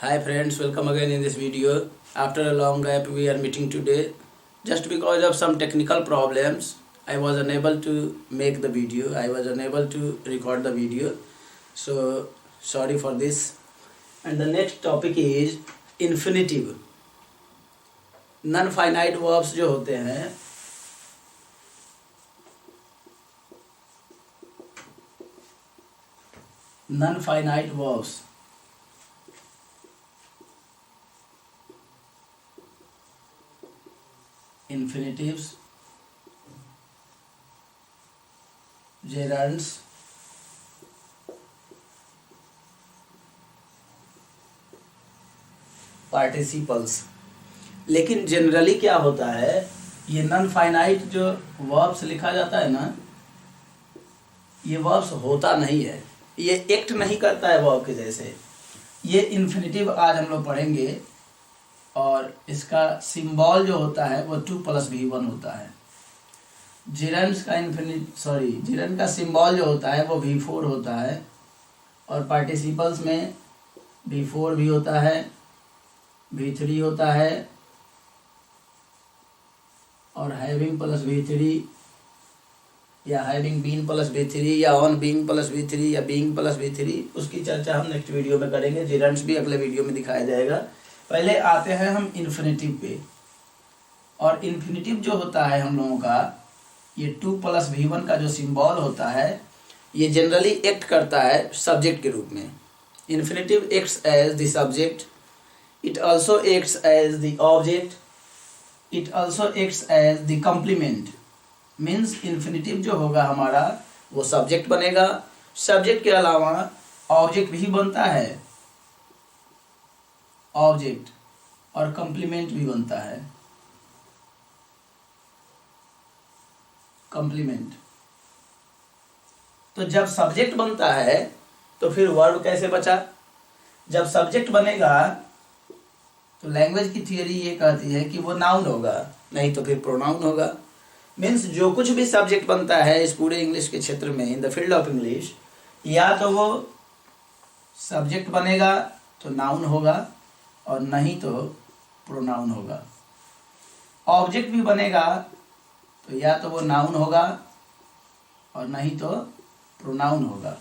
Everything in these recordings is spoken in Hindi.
Hi friends, welcome again in this video. After a long gap we are meeting today. Just because of some technical problems, I was unable to make the video. I was unable to record the video. So sorry for this. And the next topic is infinitive. Non finite verbs जो होते हैं non finite verbs infinitives, gerunds, participles। लेकिन जनरली क्या होता है, ये नॉन फाइनाइट जो वर्ब्स लिखा जाता है ना, ये वर्ब्स होता नहीं है, ये एक्ट नहीं करता है वर्ब के जैसे। ये इन्फिनिटिव आज हम लोग पढ़ेंगे और इसका सिंबल जो होता है वो 2+v1 होता है। जिरंस का जिरन का सिंबल जो होता है वो v4 होता है और पार्टिसिपल्स में v4 भी होता है, v3 होता है और हैविंग प्लस v3 या हैविंग बीइंग प्लस v3 या ऑन बीइंग प्लस v3 या बीइंग प्लस v3, उसकी चर्चा हम नेक्स्ट वीडियो में करेंगे। जिरंस भी अगले वीडियो में दिखाया जाएगा। पहले आते हैं हम इन्फिनिटिव पे। और इन्फिनिटिव जो होता है हम लोगों का, ये 2+v1 का जो सिंबल होता है, ये जनरली एक्ट करता है सब्जेक्ट के रूप में। Infinitive acts as the subject, it also acts as the object, it also acts as the complement. Means infinitive जो होगा हमारा वो सब्जेक्ट बनेगा, सब्जेक्ट के अलावा ऑब्जेक्ट भी बनता है, ऑब्जेक्ट और कॉम्प्लीमेंट भी बनता है, कॉम्प्लीमेंट। तो जब सब्जेक्ट बनता है तो फिर वर्ब कैसे बचा? जब सब्जेक्ट बनेगा तो लैंग्वेज की थियरी ये कहती है कि वो नाउन होगा, नहीं तो फिर प्रोनाउन होगा। मीन्स जो कुछ भी सब्जेक्ट बनता है इस पूरे इंग्लिश के क्षेत्र में, in the field of English, या तो वो सब्जेक्ट बनेगा तो नाउन होगा और नहीं तो प्रोनाउन होगा। ऑब्जेक्ट भी बनेगा तो या तो वो नाउन होगा और नहीं तो प्रोनाउन होगा।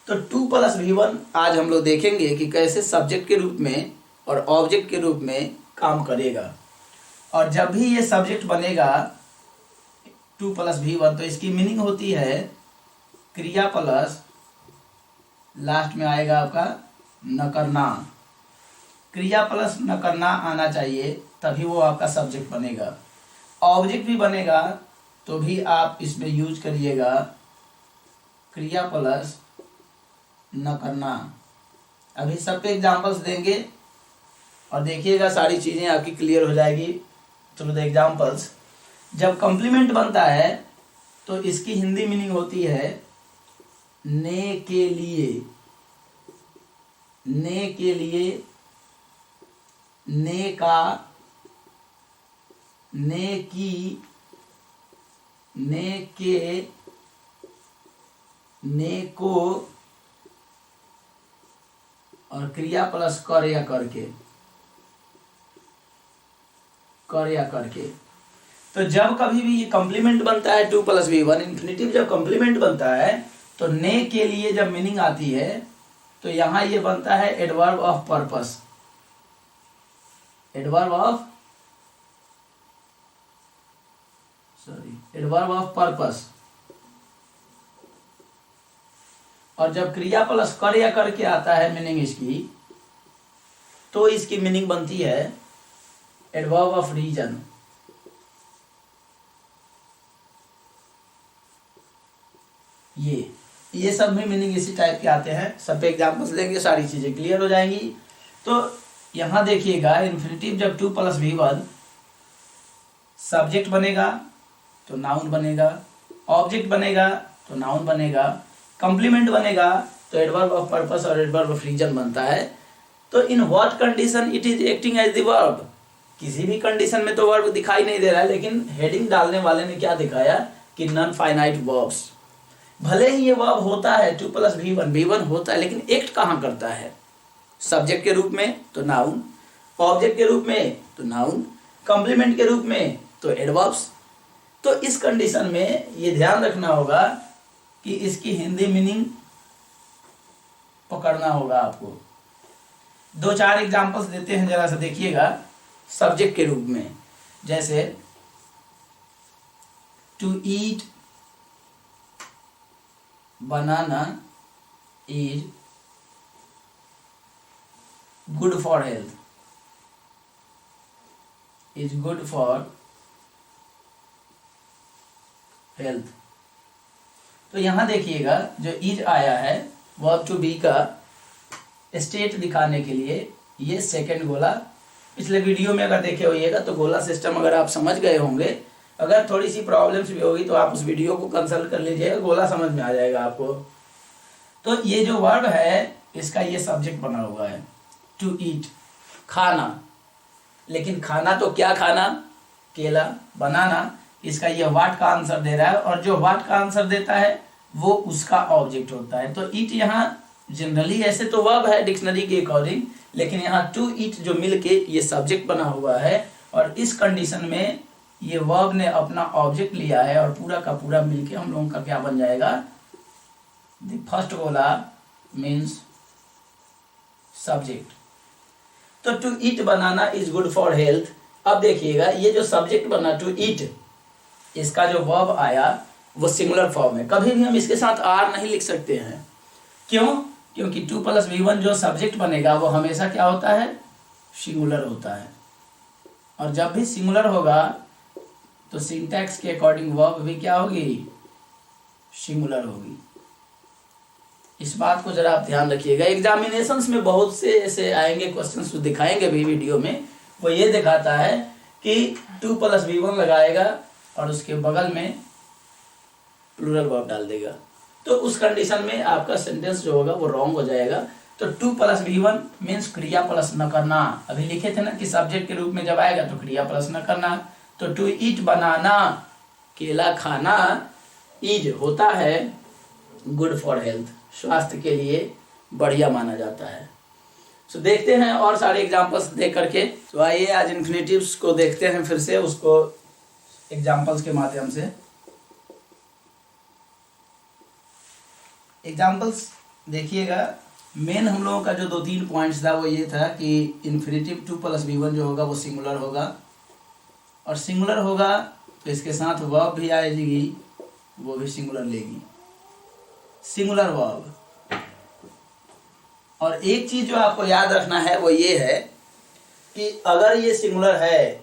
तो 2+v1 आज हम लोग देखेंगे कि कैसे सब्जेक्ट के रूप में और ऑब्जेक्ट के रूप में काम करेगा। और जब भी ये सब्जेक्ट बनेगा 2+v1 तो इसकी मीनिंग होती है क्रिया प्लस लास्ट में आएगा आपका न करना। क्रिया प्लस न करना आना चाहिए, तभी वो आपका सब्जेक्ट बनेगा। ऑब्जेक्ट भी बनेगा तो भी आप इसमें यूज करिएगा क्रिया प्लस न करना। अभी सब पे एग्जाम्पल्स देंगे और देखिएगा सारी चीज़ें आपकी क्लियर हो जाएगी थ्रू द एग्जाम्पल्स। जब कॉम्प्लीमेंट बनता है तो इसकी हिंदी मीनिंग होती है ने के लिए, ने के लिए, ने का, ने की, ने के, ने को और क्रिया प्लस कर या करके, कर या करके। तो जब कभी भी ये कॉम्प्लीमेंट बनता है 2+v1, इन्फिनिटिव जब कॉम्प्लीमेंट बनता है तो ने के लिए जब मीनिंग आती है तो यहां ये बनता है adverb of purpose, adverb of purpose. और जब क्रिया प्लस कर या करके आता है मीनिंग इसकी, तो इसकी मीनिंग बनती है एडवर्ब ऑफ रीजन। ये सब में मीनिंग इसी टाइप के आते हैं। सब पे एग्जाम्पल्स लेंगे, सारी चीजें क्लियर हो जाएंगी। तो यहां देखिएगा इन्फिनिटिव जब 2+v1 सब्जेक्ट बनेगा तो नाउन बनेगा, ऑब्जेक्ट बनेगा तो नाउन बनेगा, कॉम्प्लीमेंट बनेगा तो एडवर्ब ऑफ पर्पस और एडवर्ब ऑफ रीजन बनता है। तो in what condition it is acting as the verb? किसी भी कंडीशन में तो वर्ब दिखाई नहीं दे रहा है, लेकिन हेडिंग डालने वाले ने क्या दिखाया कि नॉन फाइनाइट वर्ब्स। भले ही ये वर्ब होता है 2+v1 v1 होता है, लेकिन एक्ट कहाँ करता है? सब्जेक्ट के रूप में तो नाउन, ऑब्जेक्ट के रूप में तो नाउन, कॉम्प्लीमेंट के रूप में तो एडवर्ब्स। तो इस कंडीशन में ये ध्यान रखना होगा कि इसकी हिंदी मीनिंग पकड़ना होगा आपको। 2-4 एग्जांपल्स देते हैं, जरा सा देखिएगा। सब्जेक्ट के रूप में जैसे to eat banana is good for health, is good for health. तो यहां देखिएगा जो इज आया है वर्ब टू बी का स्टेट दिखाने के लिए ये सेकंड गोला। पिछले वीडियो में अगर देखे होइएगा तो गोला सिस्टम अगर आप समझ गए होंगे, अगर थोड़ी सी प्रॉब्लम्स भी होगी तो आप उस वीडियो को कंसल्ट कर लीजिएगा, गोला समझ में आ जाएगा आपको। तो ये जो वर्ब है इसका ये सब्जेक्ट बना हुआ है टू ईट, खाना। लेकिन खाना तो क्या खाना, केला। बनाना, इसका ये वाट का आंसर दे रहा है, और जो वाट का आंसर देता है वो उसका ऑब्जेक्ट होता है। तो ईट यहाँ जनरली ऐसे तो वर्ब है डिक्शनरी के अकॉर्डिंग, लेकिन यहाँ टू ईट जो मिलके ये सब्जेक्ट बना हुआ है, और इस कंडीशन में ये वर्ब ने अपना ऑब्जेक्ट लिया है, और पूरा का पूरा मिलके हम लोगों का क्या बन जाएगा, द फर्स्ट गोला मीन्स सब्जेक्ट। तो to eat banana is good for health. अब देखिएगा ये जो सब्जेक्ट बना टू ईट, इसका जो वर्ब आया वो सिंगुलर फॉर्म है। कभी भी हम इसके साथ आर नहीं लिख सकते हैं। क्यों? क्योंकि 2 + V1 जो सब्जेक्ट बनेगा वो हमेशा क्या होता है, सिंगुलर होता है। और जब भी सिंगुलर होगा तो सिंटैक्स के अकॉर्डिंग वर्ब भी क्या होगी, सिंगुलर होगी। इस बात को जरा आप ध्यान रखिएगा। एग्जामिनेशंस में बहुत से ऐसे आएंगे क्वेश्चंस, दिखाएंगे भी वीडियो में। वो ये दिखाता है कि 2 + V1 लगाएगा और उसके बगल में प्लूरल वर्ब डाल देगा, तो उस कंडीशन में आपका सेंटेंस जो होगा वो रॉन्ग हो जाएगा। तो 2 + V1 मीन्स क्रिया प्लस न करना। अभी लिखे थे ना कि सब्जेक्ट के रूप में जब आएगा तो क्रिया प्लस न करना। तो टू ईट बनाना, केला खाना, इज होता है गुड फॉर हेल्थ, स्वास्थ्य के लिए बढ़िया माना जाता है। तो देखते हैं और सारे एग्जांपल्स देख करके। तो आइए आज इन्फिनेटिव्स को देखते हैं फिर से, उसको एग्जांपल्स के माध्यम से। एग्जांपल्स देखिएगा। मेन हम लोगों का जो 2-3 पॉइंट्स था वो ये था कि इन्फिनेटिव 2 + V1 जो होगा वो सिंगुलर होगा, और सिंगुलर होगा तो इसके साथ वर्ब भी आएगी, वो भी सिंगुलर लेगी, सिंगुलर वर्ब। और एक चीज जो आपको याद रखना है वो ये है कि अगर ये सिंगुलर है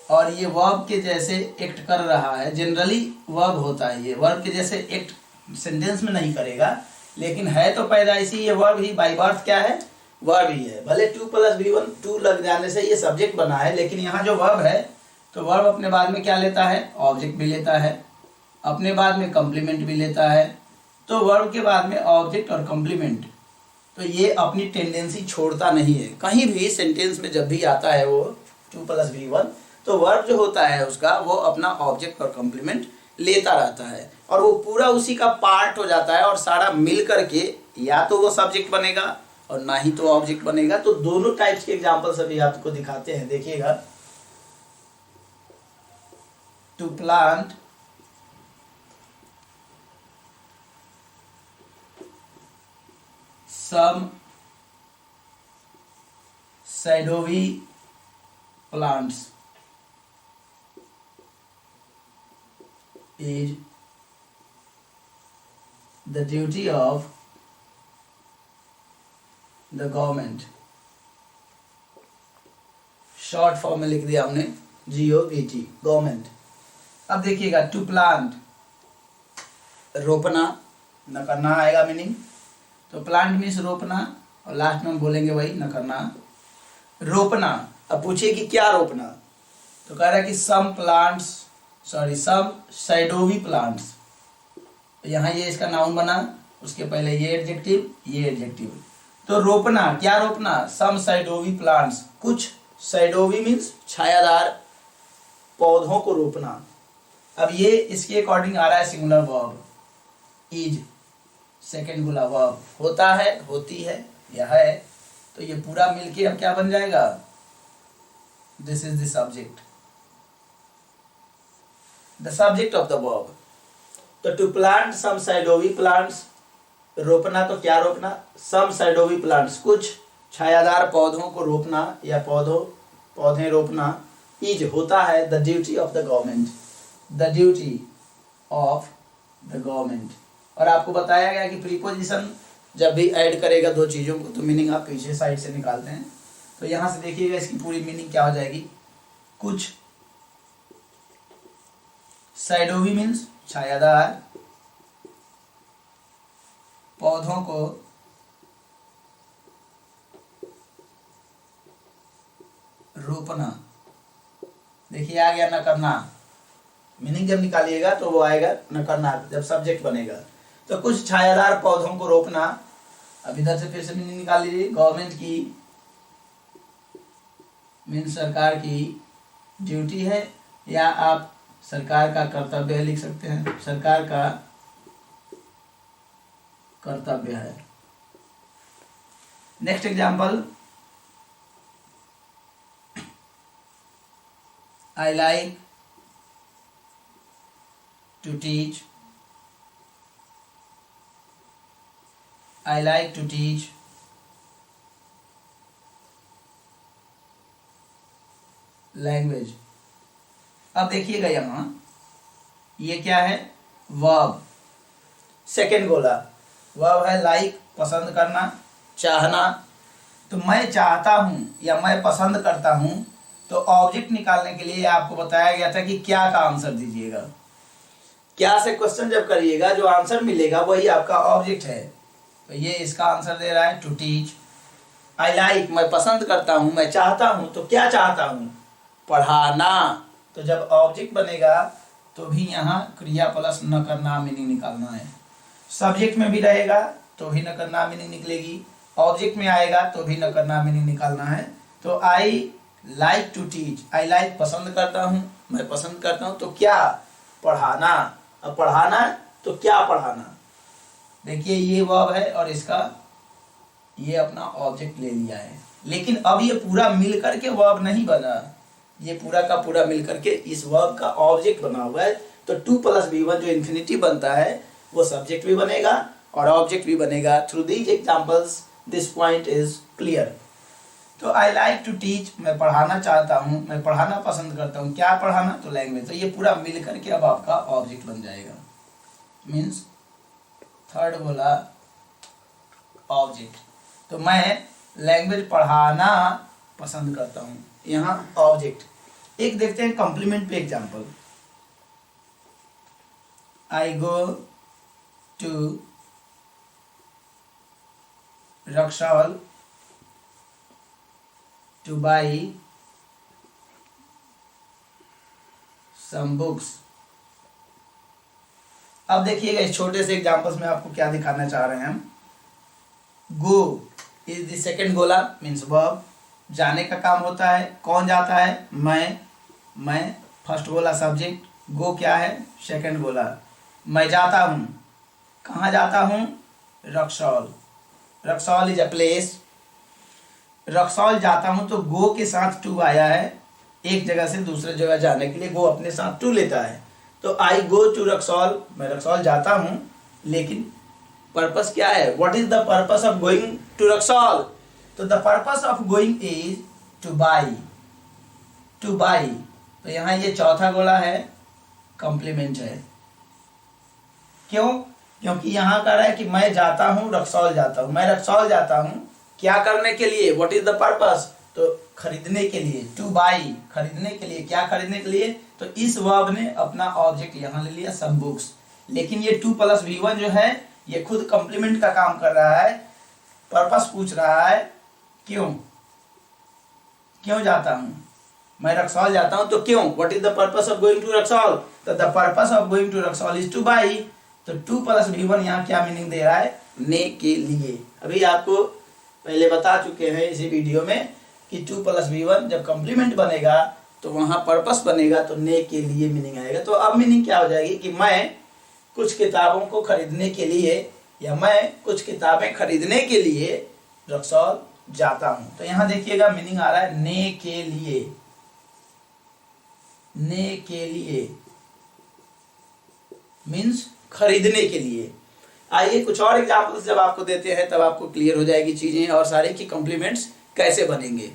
और ये वर्ब के जैसे एक्ट कर रहा है, जनरली वर्ब होता है, ये वर्ब के जैसे एक्ट सेंटेंस में नहीं करेगा, लेकिन है तो पैदाइशी ये वर्ब ही, बाय बर्थ क्या है, वर्ब ही है। भले 2 + V1 2 लग जाने से ये सब्जेक्ट बना है, लेकिन यहाँ जो वर्ब है तो वर्ब अपने बाद में क्या लेता है, ऑब्जेक्ट भी लेता है, अपने बाद में कॉम्प्लीमेंट भी लेता है। तो वर्ब के बाद में ऑब्जेक्ट और कॉम्प्लीमेंट, तो ये अपनी टेंडेंसी छोड़ता नहीं है। कहीं भी सेंटेंस में जब भी आता है वो 2 + V1, तो वर्ब जो होता है उसका वो अपना ऑब्जेक्ट और कॉम्प्लीमेंट लेता रहता है, और वो पूरा उसी का पार्ट हो जाता है, और सारा मिल करके या तो वो सब्जेक्ट बनेगा और ना ही तो ऑब्जेक्ट बनेगा। तो दोनों टाइप्स के एग्जांपल्स अभी आपको दिखाते हैं, देखिएगा। To plant some shadowy plants is the duty of the government। Short form में लिख दिया हमने GOVT, गवर्नमेंट। अब देखिएगा टू प्लांट, रोपना, न करना आएगा मीनिंग। तो प्लांट मीन्स रोपना, और लास्ट में हम बोलेंगे वही न करना, रोपना। अब पूछिए कि क्या रोपना, तो कह रहा है कि सम शैडोवी प्लांट्स। तो यहाँ ये इसका नाउन बना, उसके पहले ये एडजेक्टिव, ये एडजेक्टिव। तो रोपना, क्या रोपना, सम शैडोवी प्लांट्स, कुछ शैडोवी मीन्स छायादार पौधों को रोपना। अब ये इसके अकॉर्डिंग आ रहा है सिंगुलर वर्ब, इज सेकेंड गुला वर्ब, होता है, होती है, यह है। तो ये पूरा मिलके अब क्या बन जाएगा, this is the subject, the subject of the verb. तो टू प्लांट सम साइडोवी प्लांट्स, रोपना तो क्या रोपना, सम साइडोवी प्लांट्स, कुछ छायादार पौधों को रोपना या पौधे रोपना, इज होता है the duty of the government, the duty of the government. और आपको बताया गया कि प्रीपोजिशन जब भी ऐड करेगा दो चीज़ों को तो मीनिंग आप पीछे साइड से निकालते हैं। तो यहाँ से देखिएगा इसकी पूरी मीनिंग क्या हो जाएगी, कुछ साइडोवी मीन्स छायादार पौधों को रोपना। देखिए आ गया न करना, मीनिंग जब निकालिएगा तो वो आएगा न करना जब सब्जेक्ट बनेगा। तो कुछ छायादार पौधों को रोपना, अब इधर से फिर से मीनिंग निकाल लीजिए, गवर्नमेंट की मीन्स सरकार की ड्यूटी है, या आप सरकार का कर्तव्य है लिख सकते हैं, सरकार का कर्तव्य है। Next example, I like to teach, I like to teach language. अब देखिएगा यहाँ ये क्या है, वर्ब, सेकेंड गोला वर्ब है लाइक पसंद करना, चाहना। तो मैं चाहता हूँ या मैं पसंद करता हूँ, तो ऑब्जेक्ट निकालने के लिए आपको बताया गया था कि क्या का आंसर दीजिएगा। क्या से क्वेश्चन जब करिएगा जो आंसर मिलेगा वही आपका ऑब्जेक्ट है। तो ये इसका आंसर दे रहा है टू टीच। आई लाइक मैं पसंद करता हूँ, मैं चाहता हूँ, तो क्या चाहता हूँ, पढ़ाना। तो जब ऑब्जेक्ट बनेगा तो भी यहाँ क्रिया प्लस न करना मीनिंग निकालना है। सब्जेक्ट में भी रहेगा तो भी न करना मीनिंग निकलेगी, ऑब्जेक्ट में आएगा तो भी न करना मीनिंग निकालना है। तो I like to teach, I like पसंद करता हूँ, मैं पसंद करता हूँ, तो क्या, पढ़ाना। अब पढ़ाना तो क्या पढ़ाना, देखिए ये वर्ब है और इसका ये अपना ऑब्जेक्ट ले लिया है। लेकिन अब ये पूरा मिल करके वर्ब नहीं बना, ये पूरा का पूरा मिल करके इस वर्ब का ऑब्जेक्ट बना हुआ है। तो 2 + V1 जो इन्फिनिटी बनता है वो सब्जेक्ट भी बनेगा और ऑब्जेक्ट भी बनेगा। Through these examples this point is clear. तो आई लाइक टू टीच मैं पढ़ाना चाहता हूँ, मैं पढ़ाना पसंद करता हूँ, क्या पढ़ाना, तो लैंग्वेज। तो ये पूरा मिल करके अब आपका ऑब्जेक्ट बन जाएगा, मीन्स थर्ड बोला ऑब्जेक्ट। तो मैं लैंग्वेज पढ़ाना पसंद करता हूँ, यहाँ ऑब्जेक्ट। एक देखते हैं कॉम्प्लीमेंट पे example, I go to Raxaul to buy some books। अब देखिएगा इस छोटे से एग्जांपल्स में आपको क्या दिखाना चाह रहे हैं हम। गो इज द सेकेंड गोला मीन्स वर्ब, जाने का काम होता है, कौन जाता है, मैं फर्स्ट गोला सब्जेक्ट, गो क्या है, सेकेंड गोला। मैं जाता हूँ, कहाँ जाता हूँ, Raxaul, Raxaul is a place, Raxaul जाता हूं। तो गो के साथ टू आया है, एक जगह से दूसरे जगह जाने के लिए गो अपने साथ टू लेता है। तो आई गो टू रक्सौल, मैं रक्सौल जाता हूं, लेकिन पर्पस क्या है, what is the purpose of going to Raxaul. तो the purpose of going is to buy, to buy. तो यहाँ ये चौथा गोला है, कॉम्प्लीमेंट है। क्यों, क्योंकि यहाँ कह रहा है कि मैं जाता हूँ रक्सौल जाता हूँ, मैं रक्सौल जाता हूँ क्या करने के लिए, व्हाट इज द पर्पस, तो खरीदने के लिए, टू बाई खरीदने के लिए, क्या खरीदने के लिए। तो इस वर्ब ने अपना ऑब्जेक्ट यहाँ ले लिया सम बुक्स। लेकिन ये 2 + V1 जो है ये खुद कॉम्प्लीमेंट का काम कर रहा है, पर्पस पूछ रहा है, क्यों जाता हूँ, मैं रक्सौल जाता हूँ, तो क्यों, what is the purpose of going to Raxaul. तो the purpose of going to Raxaul is to buy. तो 2 + V1 यहाँ क्या मीनिंग दे रहा है, ने के लिए। अभी आपको पहले बता चुके हैं इसी वीडियो में कि 2 + V1 जब कॉम्प्लीमेंट बनेगा तो वहाँ पर्पस बनेगा, तो ने के लिए मीनिंग आएगा। तो अब मीनिंग क्या हो जाएगी कि मैं कुछ किताबों को खरीदने के लिए, या मैं कुछ किताबें खरीदने के लिए रक्सौल जाता हूँ। तो यहाँ देखिएगा मीनिंग आ रहा है ने के लिए, ने के लिए मीन्स खरीदने के लिए। आइए कुछ और एग्जाम्पल्स जब आपको देते हैं तब आपको क्लियर हो जाएगी चीजें और सारे की कॉम्प्लीमेंट्स कैसे बनेंगे।